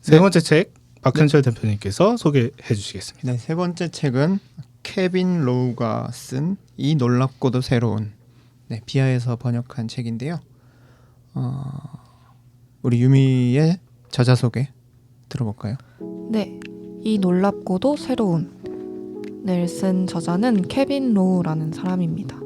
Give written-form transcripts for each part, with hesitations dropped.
세 번째 책 박현철 대표님께서 소개해 주시겠습니다. 네, 세 번째 책은 케빈 로우가 쓴 이 놀랍고도 새로운, 비하에서 번역한 책인데요. 우리 유미의 저자 소개 들어볼까요? 네, 이 놀랍고도 새로운 을 쓴 저자는 케빈 로우라는 사람입니다.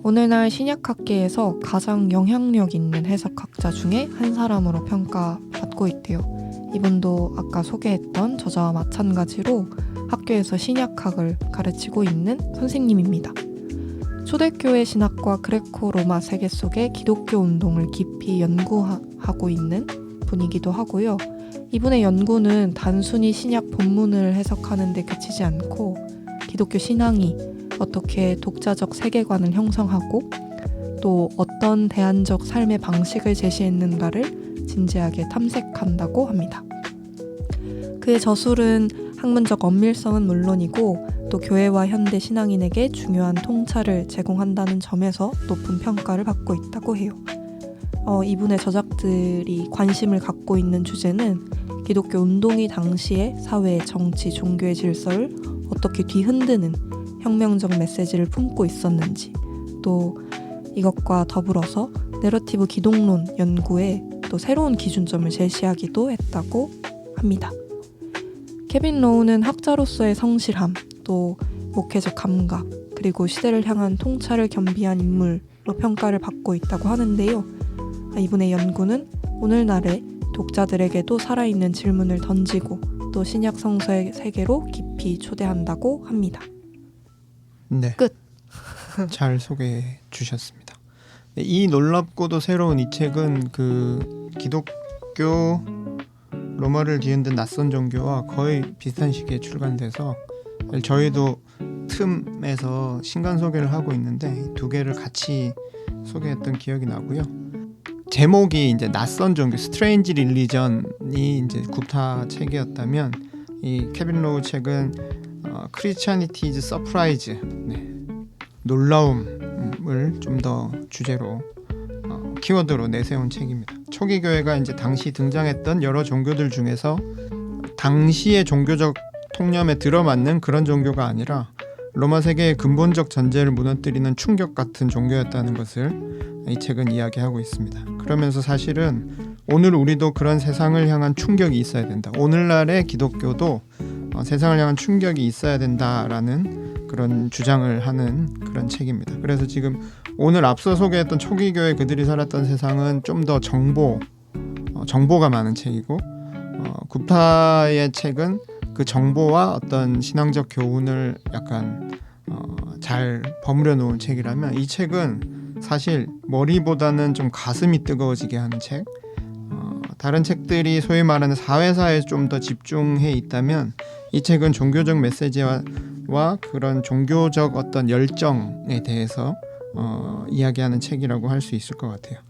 오늘날 신약학계에서 가장 영향력 있는 해석학자 중에 한 사람으로 평가받고 있대요. 이분도 아까 소개했던 저자와 마찬가지로 학교에서 신약학을 가르치고 있는 선생님입니다. 초대교회 신학과 그레코 로마 세계 속의 기독교 운동을 깊이 연구하고 있는 분이기도 하고요. 이분의 연구는 단순히 신약 본문을 해석하는 데 그치지 않고 기독교 신앙이 어떻게 독자적 세계관을 형성하고 또 어떤 대안적 삶의 방식을 제시했는가를 진지하게 탐색한다고 합니다. 그의 저술은 학문적 엄밀성은 물론이고 또 교회와 현대 신앙인에게 중요한 통찰을 제공한다는 점에서 높은 평가를 받고 있다고 해요. 이분의 저작들이 관심을 갖고 있는 주제는 기독교 운동이 당시의 사회, 정치, 종교의 질서를 어떻게 뒤흔드는 혁명적 메시지를 품고 있었는지, 또 이것과 더불어서 내러티브 기독론 연구에 또 새로운 기준점을 제시하기도 했다고 합니다. 케빈 로우는 학자로서의 성실함, 또 목회적 감각, 그리고 시대를 향한 통찰을 겸비한 인물로 평가를 받고 있다고 하는데요. 이분의 연구는 오늘날의 독자들에게도 살아있는 질문을 던지고 또 신약 성서의 세계로 깊이 초대한다고 합니다. 네, 끝. 잘 소개해 주셨습니다. 이 놀랍고도 새로운 이 책은 그 기독교 로마를 뒤흔든 낯선 종교와 거의 비슷한 시기에 출간돼서 저희도 틈에서 신간 소개를 하고 있는데 두 개를 같이 소개했던 기억이 나고요. 제목이 이제 낯선 종교, 스트레인지 릴리전이 이제 구타 책이었다면 이 케빈 로우 책은 Christianity is Surprise, 놀라움을 좀 더 주제로 키워드로 내세운 책입니다. 초기 교회가 이제 당시 등장했던 여러 종교들 중에서 당시의 종교적 통념에 들어맞는 그런 종교가 아니라 로마 세계의 근본적 전제를 무너뜨리는 충격 같은 종교였다는 것을 이 책은 이야기하고 있습니다. 그러면서 사실은 오늘 우리도 그런 세상을 향한 충격이 있어야 된다. 오늘날의 기독교도 세상을 향한 충격이 있어야 된다라는 그런 주장을 하는 그런 책입니다. 그래서 지금 오늘 앞서 소개했던 초기 교회 그들이 살았던 세상은 좀 더 정보가 많은 책이고 굽타의 책은 그 정보와 어떤 신앙적 교훈을 약간 잘 버무려 놓은 책이라면 이 책은 사실 머리보다는 좀 가슴이 뜨거워지게 하는 책. 다른 책들이 소위 말하는 사회사에 좀 더 집중해 있다면 이 책은 종교적 메시지와 그런 종교적 어떤 열정에 대해서 이야기하는 책이라고 할 수 있을 것 같아요.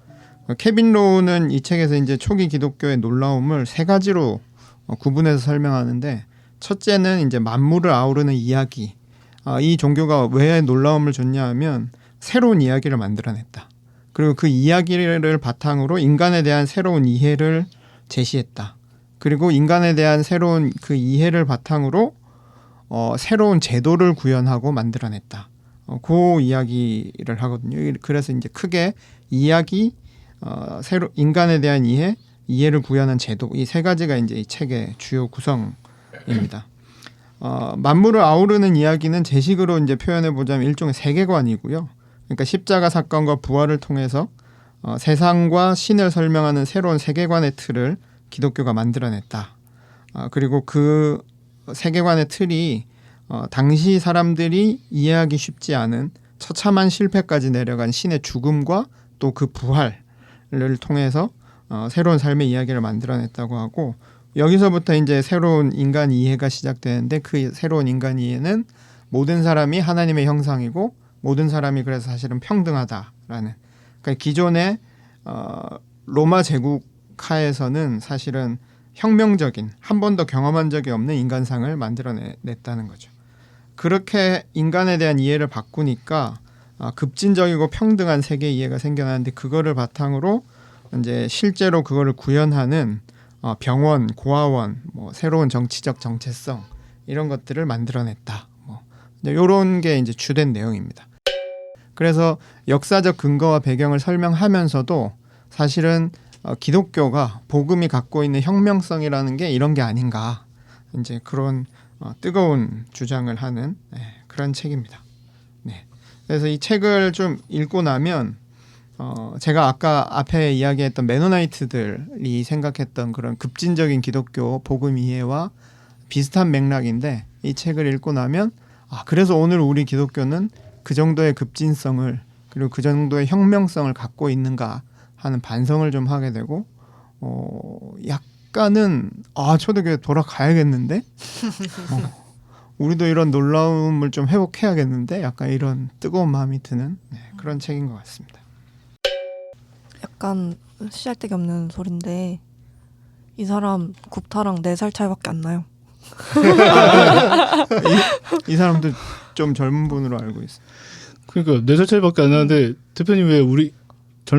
케빈 로우는 이 책에서 이제 초기 기독교의 놀라움을 세 가지로 구분해서 설명하는데, 첫째는 이제 만물을 아우르는 이야기. 이 종교가 왜 놀라움을 줬냐 하면 새로운 이야기를 만들어냈다. 그리고 그 이야기를 바탕으로 인간에 대한 새로운 이해를 제시했다. 그리고 인간에 대한 새로운 그 이해를 바탕으로 새로운 제도를 구현하고 만들어냈다. 그 이야기를 하거든요. 그래서 이제 크게 이야기, 인간에 대한 이해를 구현한 제도, 이 세 가지가 이제 이 책의 주요 구성입니다. 만물을 아우르는 이야기는 제식으로 이제 표현해 보자면 일종의 세계관이고요. 그러니까 십자가 사건과 부활을 통해서 세상과 신을 설명하는 새로운 세계관의 틀을 기독교가 만들어냈다. 그리고 그 세계관의 틀이 당시 사람들이 이해하기 쉽지 않은 처참한 실패까지 내려간 신의 죽음과 또 그 부활을 통해서 새로운 삶의 이야기를 만들어냈다고 하고, 여기서부터 이제 새로운 인간 이해가 시작되는데 그 새로운 인간 이해는 모든 사람이 하나님의 형상이고 모든 사람이 그래서 사실은 평등하다라는, 그러니까 기존의 로마 제국하에서는 사실은 혁명적인, 한 번도 경험한 적이 없는 인간상을 만들어냈다는 거죠. 그렇게 인간에 대한 이해를 바꾸니까 급진적이고 평등한 세계 이해가 생겨나는데, 그거를 바탕으로 이제 실제로 그거를 구현하는 병원, 고아원, 뭐 새로운 정치적 정체성 이런 것들을 만들어냈다. 뭐 이런 게 이제 주된 내용입니다. 그래서 역사적 근거와 배경을 설명하면서도 사실은 기독교가 복음이 갖고 있는 혁명성이라는 게 이런 게 아닌가 이제 그런 뜨거운 주장을 하는 그런 책입니다. 네. 그래서 이 책을 좀 읽고 나면 제가 아까 앞에 이야기했던 메노나이트들이 생각했던 그런 급진적인 기독교 복음 이해와 비슷한 맥락인데 이 책을 읽고 나면 그래서 오늘 우리 기독교는 그 정도의 급진성을 그리고 그 정도의 혁명성을 갖고 있는가 하는 반성을 좀 하게 되고 약간은 초대교회 돌아가야겠는데 우리도 이런 놀라움을 좀 회복해야겠는데 약간 이런 뜨거운 마음이 드는 그런 책인 것 같습니다. 약간 씨알데기 없는 소린데 이 사람 굽타랑 4살 차이밖에 안 나요. 이 사람도 좀 젊은 분으로 알고 있어요. 그러니까 4살 차이밖에 안 나는데 대표님 왜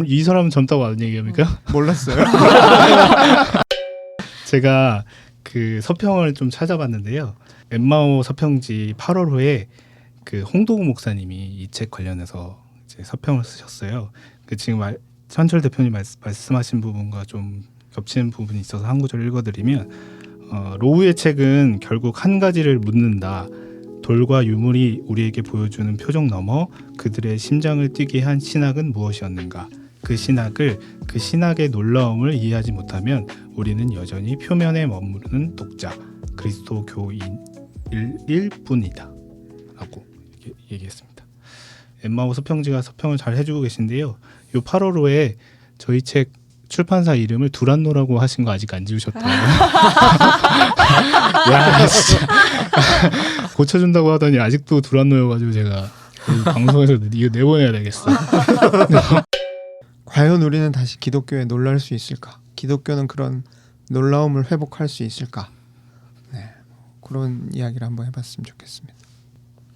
이 사람은 젊다고 안 얘기합니까? 몰랐어요. 제가 그 서평을 좀 찾아봤는데요. 엠마오 서평지 8월호에 그 홍도우 목사님이 이 책 관련해서 이제 서평을 쓰셨어요. 그 지금 천철 대표님 말씀하신 부분과 좀 겹치는 부분이 있어서 한 구절 읽어드리면 로우의 책은 결국 한 가지를 묻는다. 돌과 유물이 우리에게 보여주는 표정 너머 그들의 심장을 뛰게 한 신학은 무엇이었는가? 그 신학의 놀라움을 이해하지 못하면 우리는 여전히 표면에 머무르는 독자 그리스도교인일 뿐이다 라고 얘기했습니다. 엠마오 서평지가 서평을 잘 해주고 계신데요. 요 8월호에 저희 책 출판사 이름을 두란노라고 하신 거 아직 안 지우셨다고요? 야 진짜 고쳐준다고 하더니 아직도 두란노여가지고 제가 이 방송에서 이거 내보내야 되겠어. 과연 우리는 다시 기독교에 놀랄 수 있을까? 기독교는 그런 놀라움을 회복할 수 있을까? 그런 이야기를 한번 해봤으면 좋겠습니다.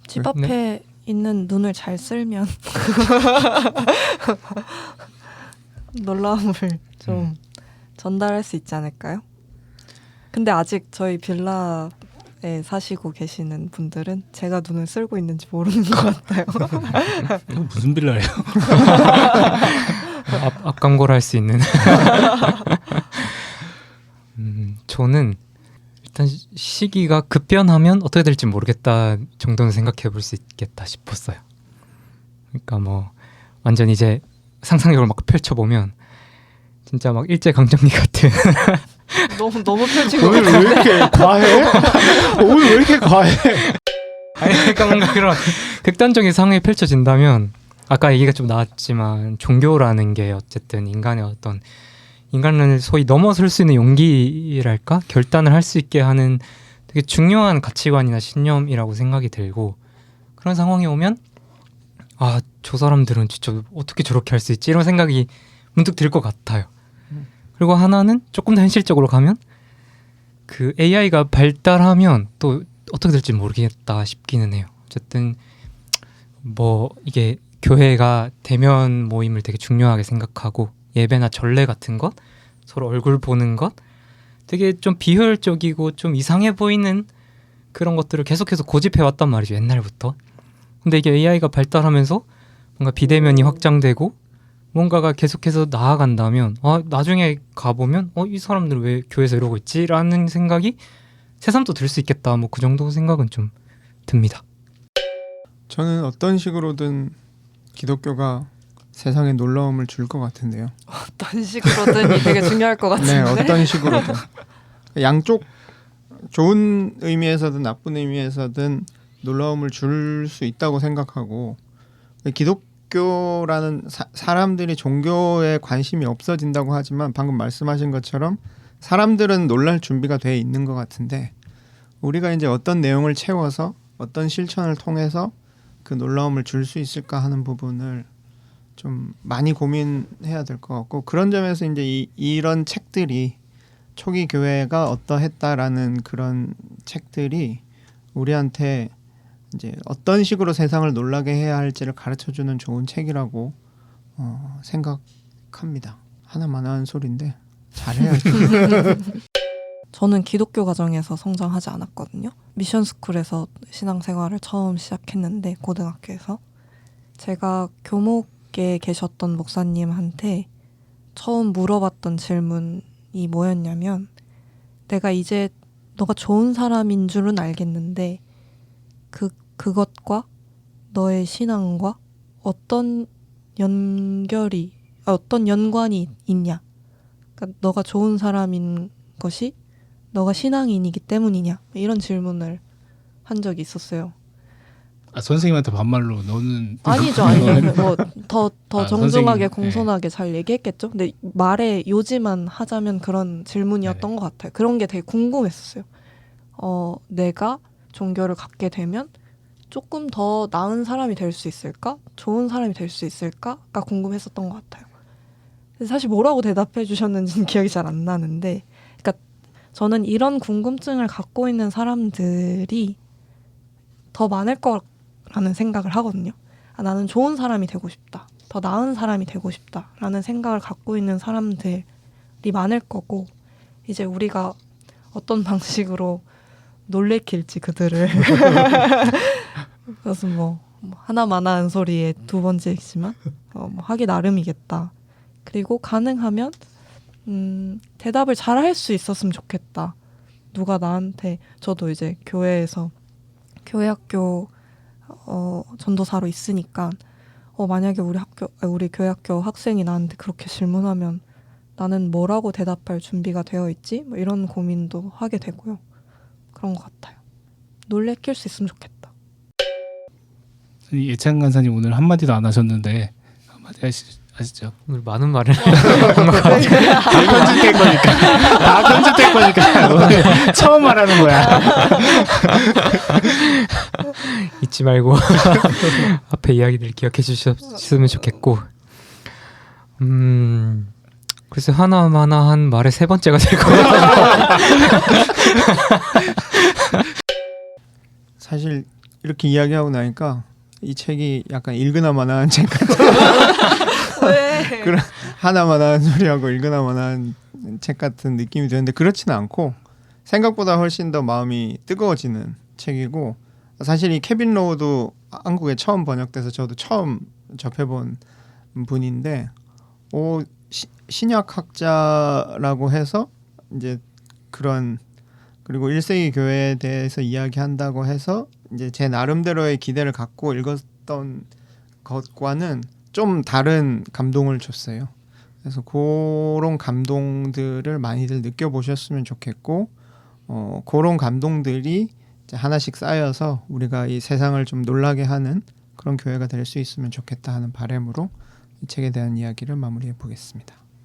집 앞에 있는 눈을 잘 쓸면 놀라움을 좀 전달할 수 있지 않을까요? 근데 아직 저희 빌라에 사시고 계시는 분들은 제가 눈을 쓸고 있는지 모르는 것 같아요. 이거 무슨 빌라예요? 앞광고를 할 수 있는. 저는 일단 시기가 급변하면 어떻게 될지 모르겠다 정도는 생각해 볼 수 있겠다 싶었어요. 그러니까 뭐 완전 이제 상상력을 막 펼쳐보면 진짜 막 일제강점기 같은 너무 펼친 것 오늘 왜 같은데. 이렇게 과해? 오늘 왜 이렇게 과해? 아니 그러니까 뭔가 그런 극단적인 상황이 펼쳐진다면 아까 얘기가 좀 나왔지만 종교라는 게 어쨌든 인간을 소위 넘어설 수 있는 용기랄까? 결단을 할 수 있게 하는 되게 중요한 가치관이나 신념이라고 생각이 들고 그런 상황이 오면 저 사람들은 진짜 어떻게 저렇게 할 수 있지? 이런 생각이 문득 들 것 같아요. 그리고 하나는 조금 더 현실적으로 가면 그 AI가 발달하면 또 어떻게 될지 모르겠다 싶기는 해요. 어쨌든 뭐 이게 교회가 대면 모임을 되게 중요하게 생각하고 예배나 전례 같은 것, 서로 얼굴 보는 것 되게 좀 비효율적이고 좀 이상해 보이는 그런 것들을 계속해서 고집해 왔단 말이죠. 옛날부터. 근데 이게 AI가 발달하면서 뭔가 비대면이 확장되고 뭔가가 계속해서 나아간다면 나중에 가보면 이 사람들 왜 교회에서 이러고 있지? 라는 생각이 새삼 또 들 수 있겠다. 뭐 그 정도 생각은 좀 듭니다. 저는 어떤 식으로든 기독교가 세상에 놀라움을 줄 것 같은데요. 어떤 식으로든 되게 중요할 것 같은데. 네, 어떤 식으로든 양쪽 좋은 의미에서든 나쁜 의미에서든 놀라움을 줄 수 있다고 생각하고 기독교라는 사람들이 종교에 관심이 없어진다고 하지만 방금 말씀하신 것처럼 사람들은 놀랄 준비가 돼 있는 것 같은데 우리가 이제 어떤 내용을 채워서 어떤 실천을 통해서 그 놀라움을 줄 수 있을까 하는 부분을 좀 많이 고민해야 될 것 같고 그런 점에서 이제 이런 책들이 초기 교회가 어떠했다라는 그런 책들이 우리한테 이제 어떤 식으로 세상을 놀라게 해야 할지를 가르쳐주는 좋은 책이라고 생각합니다. 하나만 하는 소리인데 잘해야지. 저는 기독교 가정에서 성장하지 않았거든요. 미션 스쿨에서 신앙생활을 처음 시작했는데 고등학교에서 제가 교목에 계셨던 목사님한테 처음 물어봤던 질문이 뭐였냐면 내가 이제 너가 좋은 사람인 줄은 알겠는데 그것과 너의 신앙과 어떤 연관이 있냐? 그러니까 너가 좋은 사람인 것이 너가 신앙인이기 때문이냐? 이런 질문을 한 적이 있었어요. 선생님한테 반말로 너는 아니죠. 뭐더 정중하게 선생님, 공손하게 잘 얘기했겠죠. 근데 말에 요지만 하자면 그런 질문이었던 네네. 것 같아요. 그런 게 되게 궁금했었어요. 내가 종교를 갖게 되면 조금 더 나은 사람이 될 수 있을까? 좋은 사람이 될 수 있을까?가 궁금했었던 것 같아요. 근데 사실 뭐라고 대답해 주셨는지는 기억이 잘 안 나는데, 그러니까 저는 이런 궁금증을 갖고 있는 사람들이 더 많을 거라는 생각을 하거든요. 나는 좋은 사람이 되고 싶다. 더 나은 사람이 되고 싶다라는 생각을 갖고 있는 사람들이 많을 거고, 이제 우리가 어떤 방식으로 놀래킬지 그들을 그것은 뭐 하나마나한 소리의 두 번째이지만 뭐 하기 나름이겠다. 그리고 가능하면 대답을 잘 할 수 있었으면 좋겠다. 누가 나한테 저도 이제 교회에서 교회학교 전도사로 있으니까 만약에 우리 교회학교 학생이 나한테 그렇게 질문하면 나는 뭐라고 대답할 준비가 되어 있지? 뭐 이런 고민도 하게 되고요. 그런 것 같아요. 놀래킬 수 있으면 좋겠다. 예찬 간사님 오늘 한마디도 안 하셨는데 한마디 하시죠. 오늘 많은 말을 다 편집될 거니까. 다 편집될 거니까. 오늘 처음 말하는 거야. 잊지 말고 앞에 이야기들 기억해 주셨으면 좋겠고, 글쎄 하나마나한 말의 세 번째가 될 것 같아요. 사실 이렇게 이야기하고 나니까 이 책이 약간 읽으나마나한 책 같은 왜? 그런 하나마나한 소리하고 읽으나마나한 책 같은 느낌이 드는데 그렇지는 않고 생각보다 훨씬 더 마음이 뜨거워지는 책이고, 사실 이 케빈 로우도 한국에 처음 번역돼서 저도 처음 접해본 분인데 신약학자라고 해서 이제 그런, 그리고 1세기 교회에 대해서 이야기한다고 해서 이제 제 나름대로의 기대를 갖고 읽었던 것과는 좀 다른 감동을 줬어요. 그래서 그런 감동들을 많이들 느껴보셨으면 좋겠고, 그런 감동들이 이제 하나씩 쌓여서 우리가 이 세상을 좀 놀라게 하는 그런 교회가 될 수 있으면 좋겠다 하는 바람으로 이 책에 대한 이야기를 마무리해 보겠습니다.